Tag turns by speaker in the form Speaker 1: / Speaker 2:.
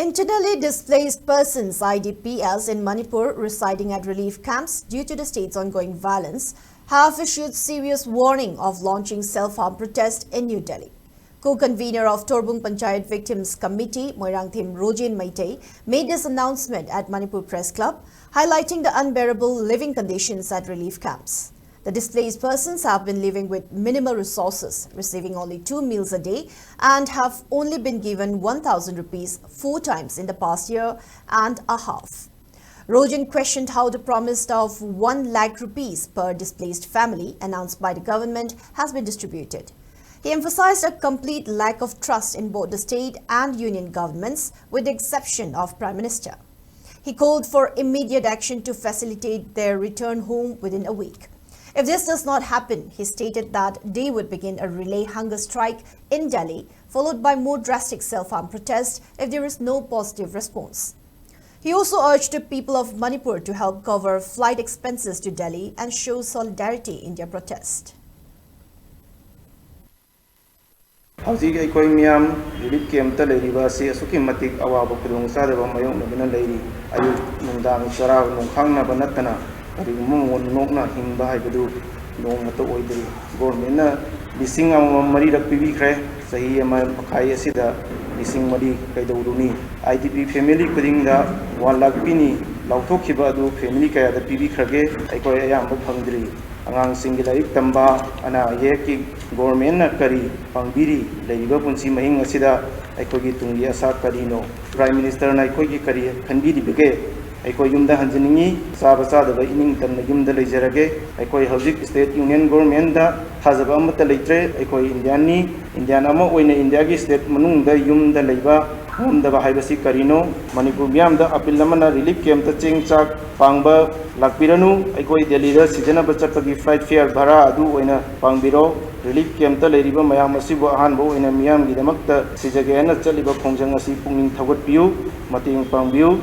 Speaker 1: Internally displaced persons IDPs in Manipur residing at relief camps due to the state's ongoing violence have issued serious warning of launching self-harm protest in New Delhi. Co-convener of Torbung Panchayat Victims Committee, Moirangthim Rojin Maitei, made this announcement at Manipur Press Club, highlighting the unbearable living conditions at relief camps. The displaced persons have been living with minimal resources, receiving only 2 meals a day, and have only been given 1,000 rupees 4 times in the past year and a half. Rojin questioned how the promise of 1 lakh rupees per displaced family announced by the government has been distributed. He emphasized a complete lack of trust in both the state and union governments, with the exception of Prime Minister. He called for immediate action to facilitate their return home within a week. If this does not happen, he stated that they would begin a relay hunger strike in Delhi, followed by more drastic self-harm protests if there is no positive response. He also urged the people of Manipur to help cover flight expenses to Delhi and show solidarity in their protest.
Speaker 2: Hauji aikoi miyam relief camp ta leiriba se asuki matik awaba khudong sadaba mayong nabina leiri ayu nungdang chara nungkhang na banatana Karimon Nokna Himba Haibu, no Moto Oidri, Gormina, Bissing Marie Pibicre, Sahima Pakayasida, Bissing Madi Kaiduruni, IDP family putting the 1 lakh pini, Lautokibadu, family Kaya, the Pibicrage, Ikoyam Pangri, Angang Singilai Tamba, Ana Yeki, Gormena Kari, Pangiri, Lady Punsi Mahing Asida, Ikogi Tungia Sakarino, Prime Minister Naikogi Kari, Kandidi Bege. Aikoi yumda hanjini saba sada ba ining tamna yumda lejarage aikoi hojik state union government da thajaba amata leitre aikoi indian ama oina india gi state manung da yumda leiba homda ba haibasi karino manipur miam da apil lamana relief camp ta chengchak pangba lakpiranu aikoi delhi da sijana bachapagi flight fare bhara adu oina pangbiro relief camp ta leiriba mayam asibu ahanbo oina miam gi damakta sijage na chaliba khongjang asi pungning thagot piu mating pangbiu